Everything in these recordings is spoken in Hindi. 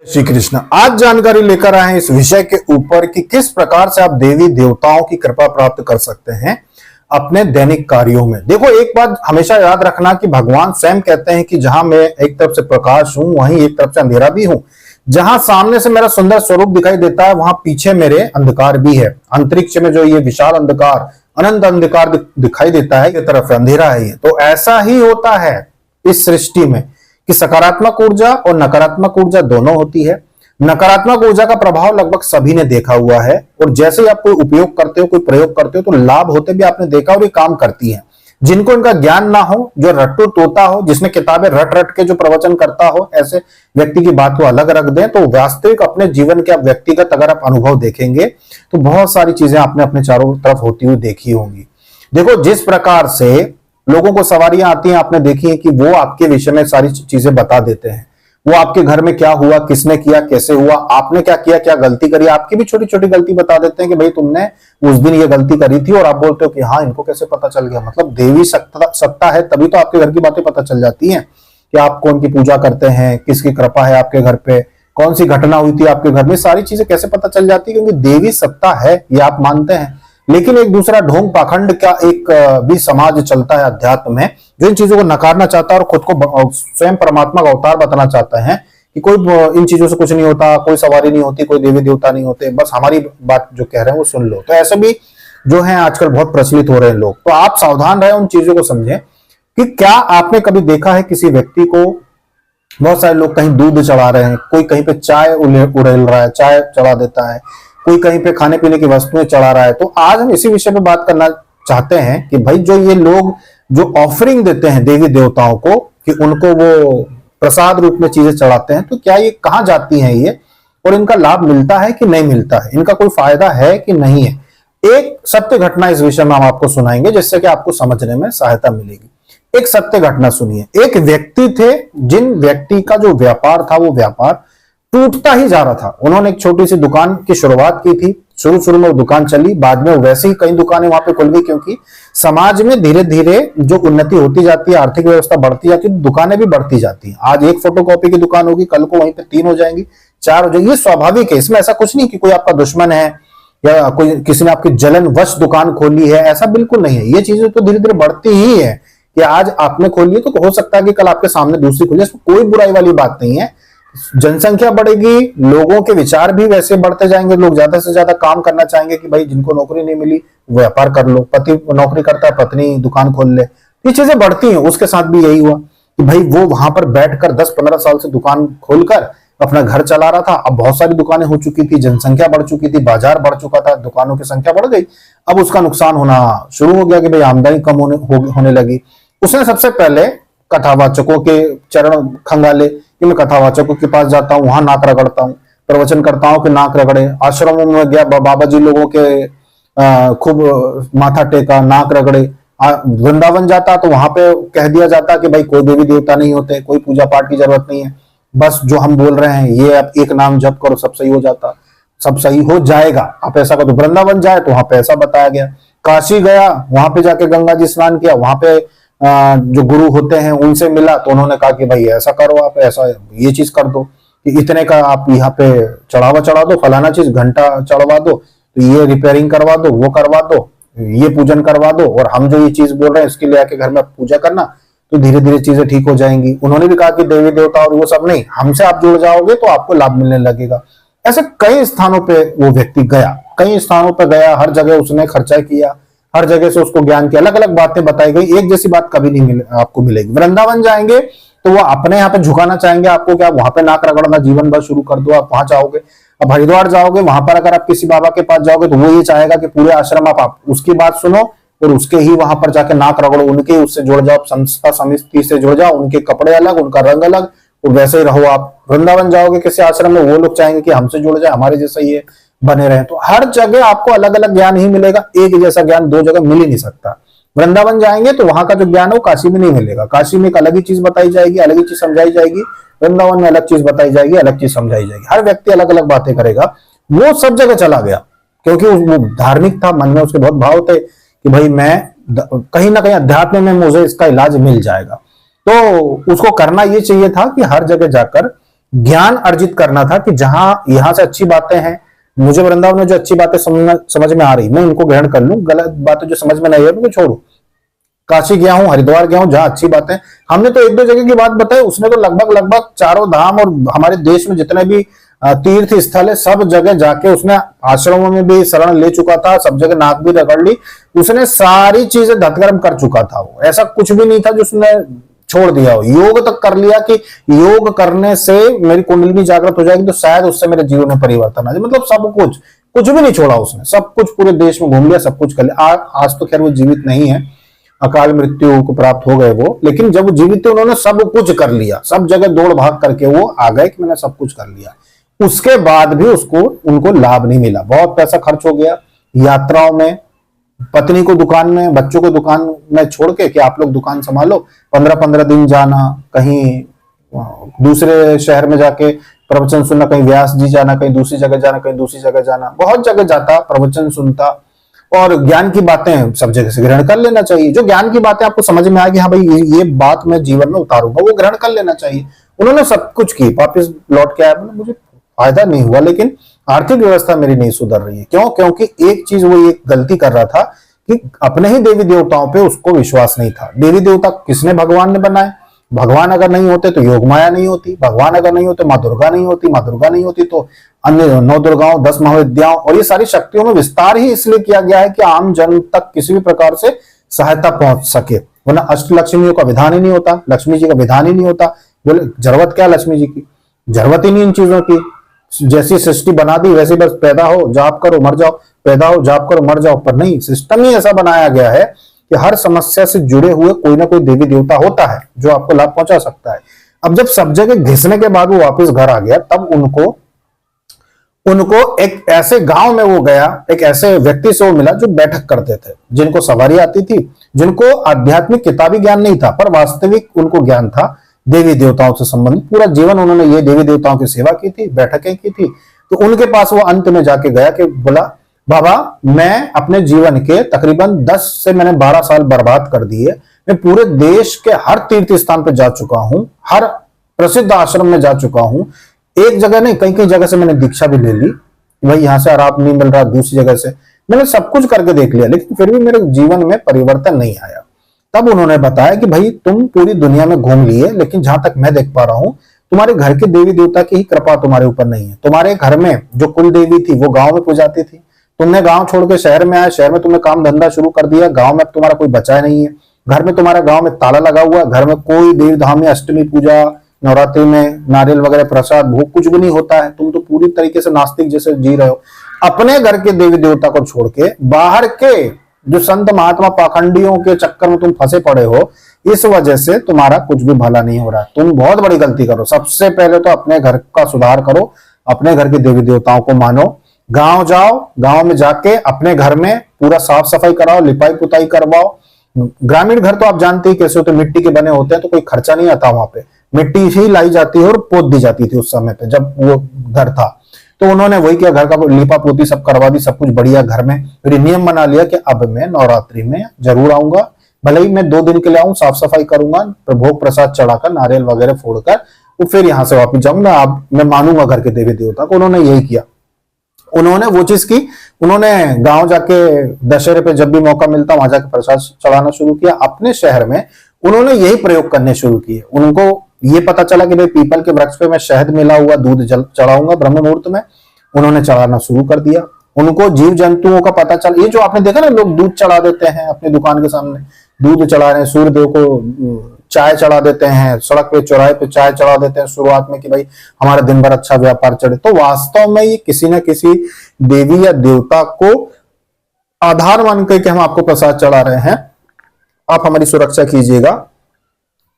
श्री कृष्ण। आज जानकारी लेकर आए हैं इस विषय के ऊपर कि किस प्रकार से आप देवी देवताओं की कृपा प्राप्त कर सकते हैं अपने दैनिक कार्यों में। देखो, एक बात हमेशा याद रखना कि भगवान स्वयं कहते हैं कि जहां मैं एक तरफ से प्रकाश हूं वहीं एक तरफ से अंधेरा भी हूं। जहां सामने से मेरा सुंदर स्वरूप दिखाई देता है वहां पीछे मेरे अंधकार भी है। अंतरिक्ष में जो ये विशाल अंधकार, अनंत अंधकार दिखाई देता है, एक तरफ अंधेरा है। ये तो ऐसा ही होता है इस सृष्टि में कि सकारात्मक ऊर्जा और नकारात्मक ऊर्जा दोनों होती है। नकारात्मक ऊर्जा का प्रभाव लगभग सभी ने देखा हुआ है, और जैसे ही आप कोई उपयोग करते हो, कोई प्रयोग करते हो, तो लाभ होते भी आपने देखा और ये काम करती है। जिनको इनका ज्ञान ना हो, जो रट्टू तोता हो, जिसने किताबें रट रट के जो प्रवचन करता हो, ऐसे व्यक्ति की बात को अलग रख दें। तो वास्तविक अपने जीवन के व्यक्तिगत अगर आप अनुभव देखेंगे तो बहुत सारी चीजें आपने अपने चारों तरफ होती हुई देखी होंगी। देखो, जिस प्रकार से लोगों को सवारियां आती हैं, आपने देखी है कि वो आपके विषय में सारी चीजें बता देते हैं। वो आपके घर में क्या हुआ, किसने किया, कैसे हुआ, आपने क्या किया, क्या गलती करी, आपकी भी छोटी छोटी गलती बता देते हैं कि भाई तुमने उस दिन ये गलती करी थी, और आप बोलते हो कि हाँ, इनको कैसे पता चल गया। मतलब देवी सत्ता है, तभी तो आपके घर की बातें पता चल जाती हैं कि आप कौन की पूजा करते हैं, किसकी कृपा है आपके घर पे, कौन सी घटना हुई थी आपके घर में, सारी चीजें कैसे पता चल जाती है, क्योंकि देवी सत्ता है ये आप मानते हैं। लेकिन एक दूसरा ढोंग पाखंड का एक भी समाज चलता है अध्यात्म में, जो इन चीजों को नकारना चाहता है और खुद को स्वयं परमात्मा का अवतार बताना चाहता है कि कोई इन चीजों से कुछ नहीं होता, कोई सवारी नहीं होती, कोई देवी देवता नहीं होते, बस हमारी बात जो कह रहे हैं वो सुन लो। तो ऐसे भी जो है आजकल बहुत प्रचलित हो रहे हैं लोग। तो आप सावधान रहे, उन चीजों को समझें कि क्या आपने कभी देखा है किसी व्यक्ति को, बहुत सारे लोग कहीं दूध चढ़ा रहे हैं, कोई कहीं पे चाय उड़ेल रहा है, चाय चढ़ा देता है, कोई कहीं पे खाने पीने की वस्तुएं चढ़ा रहा है। तो आज हम इसी विषय पे बात करना चाहते हैं कि भाई जो ये लोग जो ऑफरिंग देते हैं देवी देवताओं को, कि उनको वो प्रसाद रूप में चीजें चढ़ाते हैं, तो क्या ये कहां जाती हैं ये, और इनका लाभ मिलता है कि नहीं मिलता है, इनका कोई फायदा है कि नहीं है। एक सत्य घटना इस विषय में हम आपको सुनाएंगे जिससे कि आपको समझने में सहायता मिलेगी। एक सत्य घटना सुनिए। एक व्यक्ति थे, जिन व्यक्ति का जो व्यापार था वो व्यापार टूटता ही जा रहा था। उन्होंने एक छोटी सी दुकान की शुरुआत की थी। शुरू में वो दुकान चली, बाद में वैसे ही कई दुकानें वहां पे खुल गई, क्योंकि समाज में धीरे धीरे जो उन्नति होती जाती है, आर्थिक व्यवस्था बढ़ती जाती है, दुकानें भी बढ़ती जाती हैं। आज एक फोटोकॉपी की दुकान होगी, कल को वहीं पे 3 हो जाएंगी, 4 हो जाएंगी। ये स्वाभाविक है, इसमें ऐसा कुछ नहीं कि कोई आपका दुश्मन है या कोई किसी ने आपकी जलनवश दुकान खोली है, ऐसा बिल्कुल नहीं है। ये चीजें तो धीरे धीरे बढ़ती ही है कि आज आपने खोली है तो हो सकता है कि कल आपके सामने दूसरी खुले, इसमें कोई बुराई वाली बात नहीं है। जनसंख्या बढ़ेगी, लोगों के विचार भी वैसे बढ़ते जाएंगे, लोग ज्यादा से ज्यादा काम करना चाहेंगे कि भाई जिनको नौकरी नहीं मिली व्यापार कर लो, पति नौकरी करता है पत्नी दुकान खोल ले, ये चीजें बढ़ती हैं। उसके साथ भी यही हुआ कि भाई वो वहां पर बैठकर 10-15 साल से दुकान खोलकर अपना घर चला रहा था। अब बहुत सारी दुकानें हो चुकी थी, जनसंख्या बढ़ चुकी थी, बाजार बढ़ चुका था, दुकानों की संख्या बढ़ गई। अब उसका नुकसान होना शुरू हो गया कि भाई आमदनी कम होने लगी। उसने सबसे पहले कथावाचकों के चरण खंगाले कि मैं कथावाचकों के पास जाता हूँ, वहां नाक रगड़ता हूँ, प्रवचन करता हूँ कि नाक रगड़े। आश्रमों में गया, बाबा जी लोगों के खूब माथा टेका, नाक रगड़े। वृंदावन जाता तो वहां पे कह दिया जाता कि भाई कोई देवी देवता नहीं होते, कोई पूजा पाठ की जरूरत नहीं है, बस जो हम बोल रहे हैं ये आप एक नाम जप करो, सब सही हो जाता, सब सही हो जाएगा, आप ऐसा करो। वृंदावन जाए तो वहां पे ऐसा बताया गया। काशी गया, वहां पे जाके गंगा जी स्नान किया, वहां पे जो गुरु होते हैं उनसे मिला तो उन्होंने कहा कि भाई ऐसा करो, आप ऐसा ये चीज कर दो कि इतने का आप यहाँ पे चढ़ावा चढ़ा दो, फलाना चीज घंटा चढ़वा दो, तो ये रिपेयरिंग करवा दो, वो करवा दो, ये पूजन करवा दो, और हम जो ये चीज बोल रहे हैं इसके लिए आके घर में पूजा करना, तो धीरे धीरे चीजें ठीक हो जाएंगी। उन्होंने भी कहा कि देवी देवता और वो सब नहीं, हमसे आप जुड़ जाओगे तो आपको लाभ मिलने लगेगा। ऐसे कई स्थानों पे वो व्यक्ति गया, कई स्थानों पे गया, हर जगह उसने खर्चा किया, हर जगह से उसको ज्ञान की अलग अलग बातें बताई गई, एक जैसी बात कभी नहीं आपको मिलेगी। वृंदावन जाएंगे तो वो अपने यहाँ पे झुकाना चाहेंगे आपको, क्या वहां पे नाक रगड़ना जीवन भर शुरू कर दो, आप वहां जाओगे। अब हरिद्वार जाओगे, वहां पर अगर आप किसी बाबा के पास जाओगे तो वो ये चाहेगा कि पूरे आश्रम आप उसकी बात सुनो और उसके ही वहां पर जाके नाक रगड़ो, उनके उससे जुड़ जाओ, संस्था समिति से जुड़ जाओ, उनके कपड़े अलग, उनका रंग अलग, और वैसे ही रहो आप। वृंदावन जाओगे किसी आश्रम में, वो लोग चाहेंगे कि हमसे जुड़ जाए, हमारे जैसा ये बने रहे। तो हर जगह आपको अलग अलग ज्ञान ही मिलेगा, एक जैसा ज्ञान दो जगह मिल ही नहीं सकता। वृंदावन जाएंगे तो वहां का जो ज्ञान है वो काशी में नहीं मिलेगा, काशी में एक अलग ही चीज बताई जाएगी, अलग ही चीज समझाई जाएगी, वृंदावन में अलग चीज बताई जाएगी, अलग चीज समझाई जाएगी। हर व्यक्ति अलग अलग बातें करेगा। वो सब जगह चला गया क्योंकि वो धार्मिक था, मन में उसके बहुत भाव थे कि भाई मैं कहीं ना कहीं अध्यात्म में मुझे इसका इलाज मिल जाएगा। तो उसको करना ये चाहिए था कि हर जगह जाकर ज्ञान अर्जित करना था कि जहां यहां से अच्छी बातें हैं, मुझे वृंदावन में जो अच्छी बातें समझ में आ रही मैं उनको ग्रहण कर लूं, गलत बातें जो समझ में नहीं है उनको छोड़ू। काशी गया हूं, हरिद्वार गया हूं, जहां अच्छी बातें, हमने तो एक दो जगह की बात बताई, उसने तो लगभग लगभग चारों धाम और हमारे देश में जितने भी तीर्थ स्थल है सब जगह जाके उसने आश्रमों में भी शरण ले चुका था, सब जगह नाक भी रगड़ ली, उसने सारी चीजें धतकर्म कर चुका था। वो ऐसा कुछ भी नहीं था जो उसने छोड़ दिया हो। योग तक कर लिया कि योग करने से मेरी कुंडलिनी जागृत हो जाएगी तो शायद उससे मेरे जीवन में परिवर्तन आ जाए, मतलब सब कुछ, कुछ भी नहीं छोड़ा उसने, सब कुछ पूरे देश में घूम लिया, सब कुछ कर लिया। आज तो खैर वो जीवित नहीं है, अकाल मृत्यु को प्राप्त हो गए वो, लेकिन जब वो जीवित थे उन्होंने सब कुछ कर लिया, सब जगह दौड़ भाग करके वो आ गए कि मैंने सब कुछ कर लिया। उसके बाद भी उसको उनको लाभ नहीं मिला, बहुत पैसा खर्च हो गया यात्राओं में, पत्नी को दुकान में, बच्चों को दुकान में छोड़ के कि आप लोग दुकान संभालो, 15-15 दिन जाना कहीं दूसरे शहर में जाके प्रवचन सुनना, कहीं व्यास जी जाना, कहीं दूसरी जगह जाना, कहीं दूसरी जगह जाना, बहुत जगह जाता, प्रवचन सुनता, और ज्ञान की बातें सब जगह से ग्रहण कर लेना चाहिए। जो ज्ञान की बातें आपको समझ में आएगी, हाँ भाई ये बात मैं जीवन में उतारूंगा, वो ग्रहण कर लेना चाहिए। उन्होंने सब कुछ की, वापिस लौट के आया, मुझे फायदा नहीं हुआ, लेकिन आर्थिक व्यवस्था मेरी नहीं सुधर रही है। क्यों? क्योंकि एक चीज वो एक गलती कर रहा था कि अपने ही देवी देवताओं पे उसको विश्वास नहीं था। देवी देवता किसने? भगवान ने बनाए। भगवान अगर नहीं होते तो योग माया नहीं होती, भगवान अगर नहीं होते माँ दुर्गा नहीं होती, माँ दुर्गा नहीं होती तो अन्य 9 दुर्गाओं 10 महाविद्याओं और ये सारी शक्तियों में विस्तार ही इसलिए किया गया है कि आम जन तक किसी भी प्रकार से सहायता पहुंच सके, वरना अष्टलक्ष्मियों का विधान ही नहीं होता, लक्ष्मी जी का विधान ही नहीं होता। बोले जरूरत क्या लक्ष्मी जी की? जरूरत ही नहीं इन चीजों की। जैसी सृष्टि बना दी वैसे बस पैदा हो जाप करो मर जाओ, पैदा हो जाप करो मर जाओ, पर नहीं, सिस्टम ही ऐसा बनाया गया है कि हर समस्या से जुड़े हुए कोई ना कोई देवी देवता होता है जो आपको लाभ पहुंचा सकता है। अब जब सब जगह घिसने के बाद वो वापस घर आ गया, तब उनको एक ऐसे गांव में वो गया, एक ऐसे व्यक्ति से वो मिला जो बैठक करते थे, जिनको सवारी आती थी, जिनको आध्यात्मिक किताबी ज्ञान नहीं था पर वास्तविक उनको ज्ञान था देवी देवताओं से संबंधित। पूरा जीवन उन्होंने ये देवी देवताओं की सेवा की थी, बैठकें की थी। तो उनके पास वो अंत में जाके गया कि बोला, बाबा मैं अपने जीवन के तकरीबन 10 से मैंने 12 साल बर्बाद कर दिए, मैं पूरे देश के हर तीर्थ स्थान पर जा चुका हूं, हर प्रसिद्ध आश्रम में जा चुका हूं, एक जगह नहीं कई कई जगह से मैंने दीक्षा भी ले ली, भाई यहां से आराम नहीं मिल रहा, दूसरी जगह से मैंने सब कुछ करके देख लिया, लेकिन फिर भी मेरे जीवन में परिवर्तन नहीं आया। तब उन्होंने बताया कि भाई तुम पूरी दुनिया में घूम लिए, लेकिन जहां तक मैं देख पा रहा हूं तुम्हारे घर के देवी देवता की ही कृपा तुम्हारे ऊपर नहीं है। तुम्हारे घर में जो कुल देवी थी वो गांव में पूजाती थी, तुमने गांव छोड़ के शहर में आए, शहर में तुमने काम धंधा शुरू कर दिया, गांव में तुम्हारा कोई बचा नहीं है, घर में तुम्हारा गांव में ताला लगा हुआ, घर में कोई देव धाम में अष्टमी पूजा नवरात्रि में नारियल वगैरह प्रसाद भोग कुछ भी नहीं होता है। तुम तो पूरी तरीके से नास्तिक जैसे जी रहे हो। अपने घर के देवी देवता को छोड़ के बाहर के जो संत महात्मा पाखंडियों के चक्कर में तुम फंसे पड़े हो, इस वजह से तुम्हारा कुछ भी भला नहीं हो रहा है। तुम बहुत बड़ी गलती करो। सबसे पहले तो अपने घर का सुधार करो, अपने घर के देवी देवताओं को मानो, गांव जाओ, गांव में जाके अपने घर में पूरा साफ सफाई कराओ, लिपाई पुताई करवाओ। ग्रामीण घर तो आप जानते ही कैसे होते, मिट्टी के बने होते हैं, तो कोई खर्चा नहीं आता वहां पे, मिट्टी ही लाई जाती है और पोत दी जाती थी उस समय पे जब वो घर था। तो उन्होंने वही किया, घर का लिपा पोती सब करवा दी, सब कुछ बढ़िया घर में। फिर नियम बना लिया कि अब मैं नवरात्रि में जरूर आऊंगा, भले ही मैं 2 दिन के लिए आऊं, साफ सफाई करूंगा, भोग प्रसाद चढ़ाकर नारियल वगैरह फोड़कर तो फिर यहां से वापिस जाऊंगा, अब मैं मानूंगा घर के देवी देवता को। उन्होंने यही किया, उन्होंने वो चीज की, उन्होंने गांव जाके दशहरे पे जब भी मौका मिलता वहां जाके प्रसाद चढ़ाना शुरू किया। अपने शहर में उन्होंने यही प्रयोग करने शुरू किए। उनको ये पता चला कि भाई पीपल के वृक्ष पे मैं शहद मिला हुआ दूध चढ़ाऊंगा ब्रह्म मुहूर्त में, उन्होंने चढ़ाना शुरू कर दिया। उनको जीव जंतुओं का पता चला, ये जो आपने देखा ना लोग दूध चढ़ा देते हैं अपनी दुकान के सामने, दूध चढ़ा रहे हैं, सूर्य देव को चाय चढ़ा देते हैं, सड़क पे चौराहे पे चाय चढ़ा देते हैं शुरुआत में कि भाई हमारा दिन भर अच्छा व्यापार चढ़े। तो वास्तव में ये किसी न किसी देवी या देवता को आधार मान के हम आपको प्रसाद चढ़ा रहे हैं, आप हमारी सुरक्षा कीजिएगा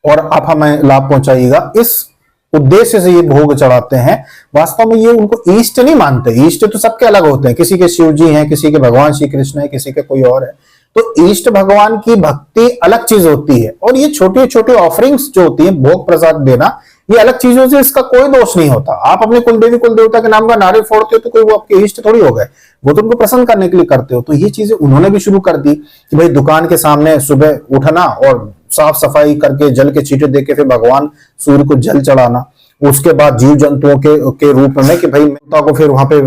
और आप हमें लाभ पहुंचाइएगा, इस उद्देश्य से ये भोग चढ़ाते हैं। वास्तव में ये उनको ईष्ट नहीं मानते। ईष्ट तो सबके अलग होते हैं, किसी के शिव जी हैं, किसी के भगवान श्री कृष्ण है, किसी के कोई और है। तो इष्ट भगवान की भक्ति अलग चीज होती है, और ये छोटी छोटी ऑफरिंग्स जो होती है, भोग प्रसाद देना, ये अलग चीजों से इसका कोई दोष नहीं होता। आप अपने कुलदेवी कुल देवता के नाम का नारियल फोड़ते हो तो कोई वो आपके इष्ट थोड़ी हो गए, वो तो उनको प्रसन्न करने के लिए करते हो। तो ये चीजें उन्होंने भी शुरू कर दी कि भाई दुकान के सामने सुबह उठना और साफ सफाई करके जल के छींटे देके फिर भगवान सूर्य को जल चढ़ाना। उसके बाद जीव जंतुओं के रूप में कि भाई देवता को फिर वहां पे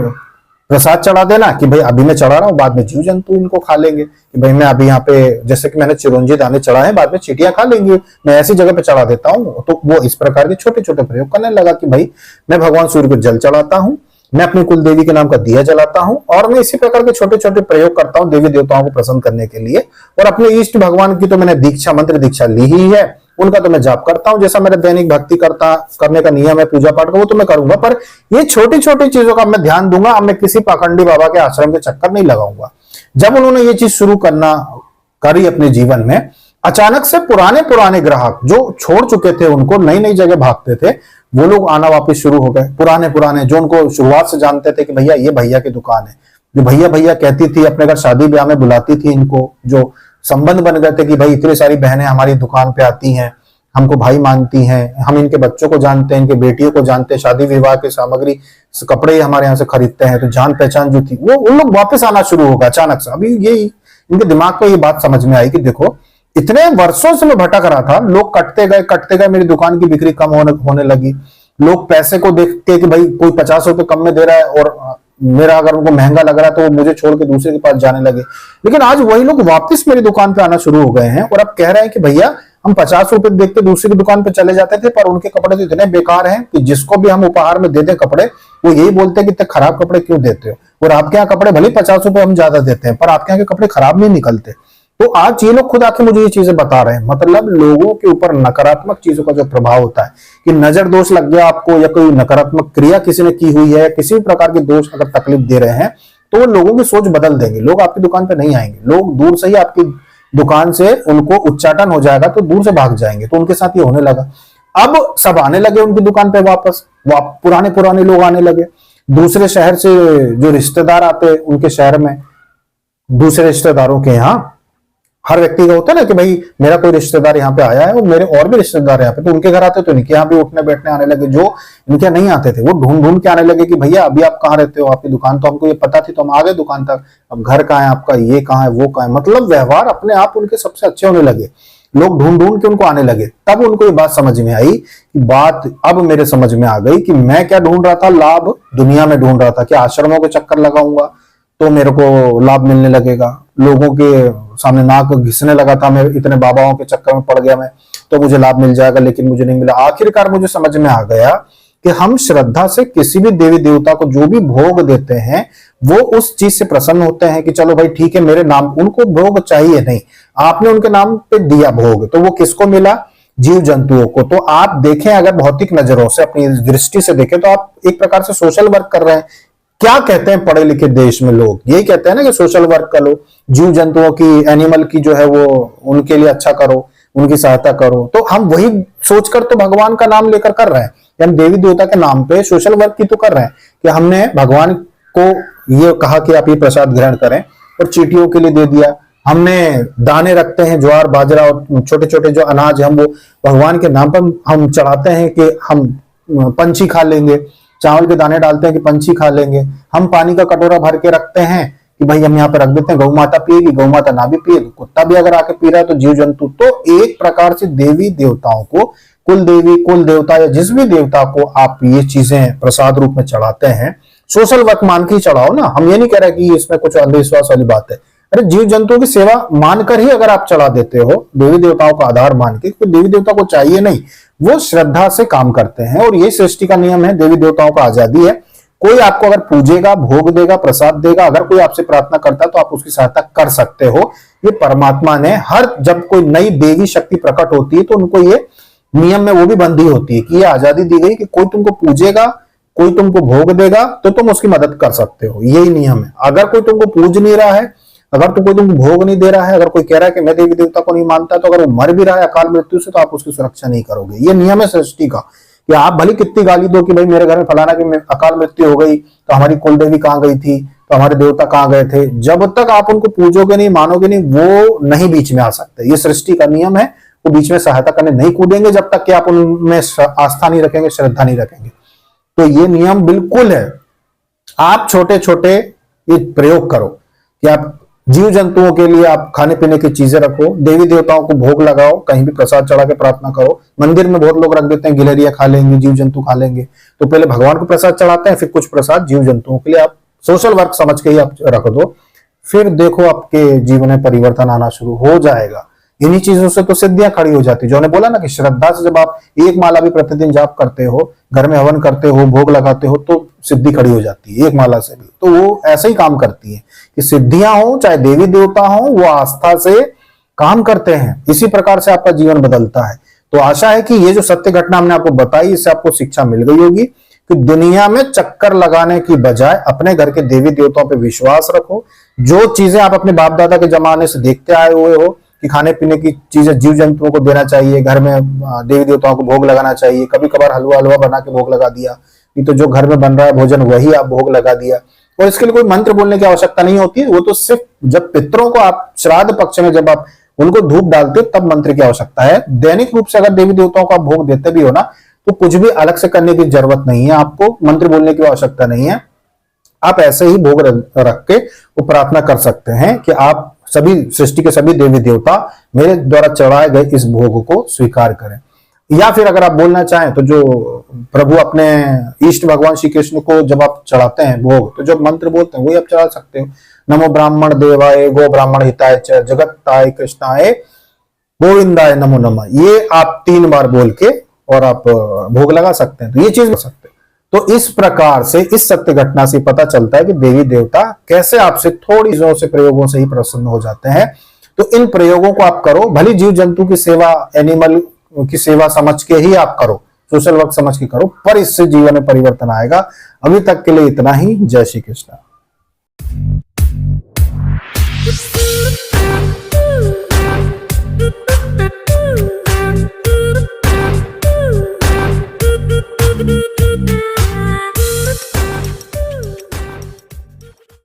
प्रसाद चढ़ा देना कि भाई अभी मैं चढ़ा रहा हूँ, बाद में जीव जंतु इनको खा लेंगे, कि भाई मैं अभी यहाँ पे जैसे कि मैंने चिरौंजी दाने चढ़ाए, बाद में चींटियां खा लेंगी, मैं ऐसी जगह पे चढ़ा देता हूँ। तो वो इस प्रकार के छोटे छोटे प्रयोग करने लगा कि भाई मैं भगवान सूर्य को जल चढ़ाता हूँ, मैं अपनी कुल देवी के नाम का दिया जलाता हूं, और मैं इसी प्रकार के छोटे छोटे प्रयोग करता हूं देवी देवताओं को प्रसन्न करने के लिए। और अपने इष्ट भगवान की तो मैंने दीक्षा, मंत्र दीक्षा ली ही है, उनका तो मैं जाप करता हूं, जैसा मेरा दैनिक भक्ति करने का नियम है, पूजा पाठ का, वो तो मैं करूंगा। पर ये छोटी छोटी चीजों का मैं ध्यान दूंगा, अब मैं किसी पाखंडी बाबा के आश्रम के चक्कर नहीं लगाऊंगा। जब उन्होंने ये चीज शुरू करी अपने जीवन में, अचानक से पुराने पुराने ग्राहक जो छोड़ चुके थे, उनको नई नई जगह भागते थे, वो लोग आना वापस शुरू हो गए। पुराने पुराने जो उनको शुरुआत से जानते थे कि भैया ये भैया की दुकान है, जो भैया भैया कहती थी, अपने घर शादी ब्याह में बुलाती थी इनको, जो संबंध बन गए थे कि भाई इतनी सारी बहनें हमारी दुकान पे आती हैं, हमको भाई मानती हैं, हम इनके बच्चों को जानते हैं, इनके बेटियों को जानते हैं, शादी विवाह की सामग्री कपड़े हमारे यहाँ से खरीदते हैं, तो जान पहचान जो थी वो उन लोग वापस आना शुरू होगा अचानक से। अभी ये इनके दिमाग को ये बात समझ में आई कि देखो इतने वर्षों से मैं भटक रहा था, लोग कटते गए, मेरी दुकान की बिक्री कम होने लगी। लोग पैसे को देख के कि भाई कोई 50 रुपए कम में दे रहा है और मेरा अगर उनको महंगा लग रहा है तो वो मुझे छोड़ के दूसरे के पास जाने लगे। लेकिन आज वही लोग वापस मेरी दुकान पे आना शुरू हो गए हैं और अब कह रहे हैं कि भैया हम 50 रुपए देख के दूसरी की दुकान पे चले जाते थे, पर उनके कपड़े तो इतने बेकार हैं कि जिसको भी हम उपहार में दे दें कपड़े, वो यही बोलते हैं कि इतने खराब कपड़े क्यों देते हो। और आपके यहाँ कपड़े भले 50 रुपए हम ज्यादा देते हैं, पर आपके यहाँ के कपड़े खराब नहीं निकलते। तो आज ये लोग खुद आके मुझे ये चीजें बता रहे हैं। मतलब लोगों के ऊपर नकारात्मक चीजों का जो प्रभाव होता है, कि नजर दोष लग गया आपको, या कोई नकारात्मक क्रिया किसी ने की हुई है, किसी भी प्रकार के दोष अगर तकलीफ दे रहे हैं, तो वो लोगों की सोच बदल देंगे। लोग आपकी दुकान पे नहीं आएंगे, लोग दूर से ही आपकी दुकान से उनको उच्चाटन हो जाएगा तो दूर से भाग जाएंगे। तो उनके साथ ये होने लगा। अब सब आने लगे उनकी दुकान पे वापस, पुराने पुराने लोग आने लगे। दूसरे शहर से जो रिश्तेदार आते उनके शहर में, दूसरे रिश्तेदारों के यहाँ, हर व्यक्ति का होता है ना कि भाई मेरा कोई रिश्तेदार यहाँ पे आया है और मेरे और भी रिश्तेदार यहाँ पे, तो उनके घर आते तो इनके यहाँ भी उठने बैठने आने लगे। जो इनके यहाँ नहीं आते थे वो ढूंढ ढूंढ के आने लगे कि भैया अभी आप कहाँ रहते हो, आपकी दुकान तो हमको ये पता थी तो हम आ गए दुकान तक, अब घर कहाँ है आपका, ये कहाँ है, वो कहाँ है। मतलब व्यवहार अपने आप उनके सबसे अच्छे होने लगे, लोग ढूंढ ढूंढ के उनको आने लगे। तब उनको ये बात समझ में आई कि बात अब मेरे समझ में आ गई कि मैं क्या ढूंढ रहा था, लाभ दुनिया में ढूंढ रहा था कि आश्रमों के चक्कर लगाऊंगा तो मेरे को लाभ मिलने लगेगा, लोगों के सामने नाक घिसने लगा था मैं, इतने बाबाओं के चक्कर में पड़ गया मैं, तो मुझे लाभ मिल जाएगा, लेकिन मुझे नहीं मिला। आखिरकार मुझे समझ में आ गया कि हम श्रद्धा से किसी भी देवी देवता को जो भी भोग देते हैं, वो उस चीज से प्रसन्न होते हैं कि चलो भाई ठीक है, मेरे नाम, उनको भोग चाहिए नहीं, आपने उनके नाम पे दिया भोग, तो वो किसको मिला, जीव जंतुओं को। तो आप देखें, अगर भौतिक नजरों से, अपनी दृष्टि से देखें, तो आप एक प्रकार से सोशल वर्क कर रहे हैं। क्या कहते हैं पढ़े लिखे देश में लोग, यही कहते हैं ना कि सोशल वर्क करो, जीव जंतुओं की, एनिमल की जो है वो उनके लिए अच्छा करो, उनकी सहायता करो। तो हम वही सोचकर तो भगवान का नाम लेकर कर रहे हैं, हम देवी देवता के नाम पे सोशल वर्क की तो कर रहे हैं कि हमने भगवान को ये कहा कि आप ये प्रसाद ग्रहण करें और चींटियों के लिए दे दिया। हमने दाने रखते हैं, ज्वार बाजरा और छोटे छोटे जो अनाज हम वो भगवान के नाम पर हम चढ़ाते हैं कि हम पंछी खा लेंगे, चावल के दाने डालते हैं कि पंछी खा लेंगे। हम पानी का कटोरा भर के रखते हैं कि भाई हम यहाँ पे रख देते हैं, गौ माता पिएगी, गौ माता ना भी पिए, कुत्ता भी अगर आके पी रहा है तो जीव जंतु। तो एक प्रकार से देवी देवताओं को, कुल देवी, कुल देवता या जिस भी देवता को आप ये चीजें प्रसाद रूप में चढ़ाते हैं, सोशल वर्क मान के ही चढ़ाओ ना। हम ये नहीं कह रहे कि इसमें कुछ अंधविश्वास वाली बात है। अरे जीव जंतुओं की सेवा मानकर ही अगर आप चढ़ा देते हो, देवी देवताओं का आधार मान के, तो देवी देवता को चाहिए नहीं, वो श्रद्धा से काम करते हैं। और ये सृष्टि का नियम है, देवी देवताओं का आजादी है। कोई आपको अगर पूजेगा, भोग देगा, प्रसाद देगा, अगर कोई आपसे प्रार्थना करता है तो आप उसकी सहायता कर सकते हो। ये परमात्मा ने जब कोई नई देवी शक्ति प्रकट होती है तो उनको ये नियम में वो भी बंदी होती है कि ये आजादी दी गई कि कोई तुमको पूजेगा, कोई तुमको भोग देगा तो तुम उसकी मदद कर सकते हो। यही नियम है। अगर कोई तुमको पूज नहीं रहा है, अगर तो कोई तुमको भोग नहीं दे रहा है, अगर कोई कह रहा है कि मैं देवी देवता को नहीं मानता, तो अगर वो मर भी रहा है अकाल मृत्यु से, तो आप उसकी सुरक्षा नहीं करोगे। ये नियम है सृष्टि का कि आप भले कितनी गाली दो कि भाई मेरे घर में फलाना की अकाल मृत्यु हो गई, तो हमारी कुल देवी कहाँ गई थी, तो हमारे देवता कहाँ गए थे, जब तक आप उनको पूजोगे नहीं, मानोगे नहीं, वो नहीं बीच में आ सकते। ये सृष्टि का नियम है। वो बीच में सहायता करने नहीं कूदेंगे जब तक कि आप उनमें आस्था नहीं रखेंगे, श्रद्धा नहीं रखेंगे। तो ये नियम बिल्कुल है। आप छोटे छोटे ये प्रयोग करो कि आप जीव जंतुओं के लिए आप खाने पीने की चीजें रखो, देवी देवताओं को भोग लगाओ, कहीं भी प्रसाद चढ़ा के प्रार्थना करो। मंदिर में बहुत लोग रख देते हैं, गिलहरियां खा लेंगे, जीव जंतु खा लेंगे, तो पहले भगवान को प्रसाद चढ़ाते हैं, फिर कुछ प्रसाद जीव जंतुओं के लिए आप सोशल वर्क समझ के ही आप रख दो। फिर देखो आपके जीवन में परिवर्तन आना शुरू हो जाएगा। इन्हीं चीजों से तो सिद्धियां खड़ी हो जाती, जो ने बोला ना कि श्रद्धा से जब आप एक माला भी प्रतिदिन जाप करते हो, घर में हवन करते हो, भोग लगाते हो, तो सिद्धि खड़ी हो जाती है एक माला से भी। तो वो ऐसे ही काम करती है कि सिद्धियां हो चाहे देवी देवता हो, वो आस्था से काम करते हैं। इसी प्रकार से आपका जीवन बदलता है। तो आशा है कि ये जो सत्य घटना हमने आपको बताई, इससे आपको शिक्षा मिल गई होगी कि दुनिया में चक्कर लगाने की बजाय अपने घर के देवी देवताओं पर विश्वास रखो। जो चीजें आप अपने बाप दादा के जमाने से देखते आए हुए हो कि खाने पीने की चीजें जीव जंतुओं को देना चाहिए, घर में देवी देवताओं को भोग लगाना चाहिए, कभी कभार हलवा हलवा बना के भोग लगा दिया, नहीं तो जो घर में बन रहा है भोजन वही आप भोग लगा दिया। और इसके लिए कोई मंत्र बोलने की आवश्यकता नहीं होती है, वो तो सिर्फ जब पितरों को आप श्राद्ध पक्ष में जब आप उनको धूप डालते हो तब मंत्र की आवश्यकता है। दैनिक रूप से अगर देवी देवताओं को आप भोग देते भी हो ना, तो कुछ भी अलग से करने की जरूरत नहीं है, आपको मंत्र बोलने की आवश्यकता नहीं है। आप ऐसे ही भोग रख के वो प्रार्थना कर सकते हैं कि आप सभी सृष्टि के सभी देवी देवता मेरे द्वारा चढ़ाए गए इस भोग को स्वीकार करें। या फिर अगर आप बोलना चाहें तो जो प्रभु अपने इष्ट भगवान श्री कृष्ण को जब आप चढ़ाते हैं भोग, तो जब मंत्र बोलते हैं वही आप चढ़ा सकते हो। नमो ब्राह्मण देवाय गो ब्राह्मण हिताय च जगत्ताय कृष्णाय गोविंदाय नमो नमः, ये आप 3 बार बोल के और आप भोग लगा सकते हैं। तो ये चीज कर सकते हैं। तो इस प्रकार से इस सत्य घटना से पता चलता है कि देवी देवता कैसे आपसे थोड़ी चीजों से प्रयोगों से ही प्रसन्न हो जाते हैं। तो इन प्रयोगों को आप करो, भली जीव जंतु की सेवा, एनिमल की सेवा समझ के ही आप करो, सोशल वर्क समझ के करो, पर इससे जीवन में परिवर्तन आएगा। अभी तक के लिए इतना ही। जय श्री कृष्ण।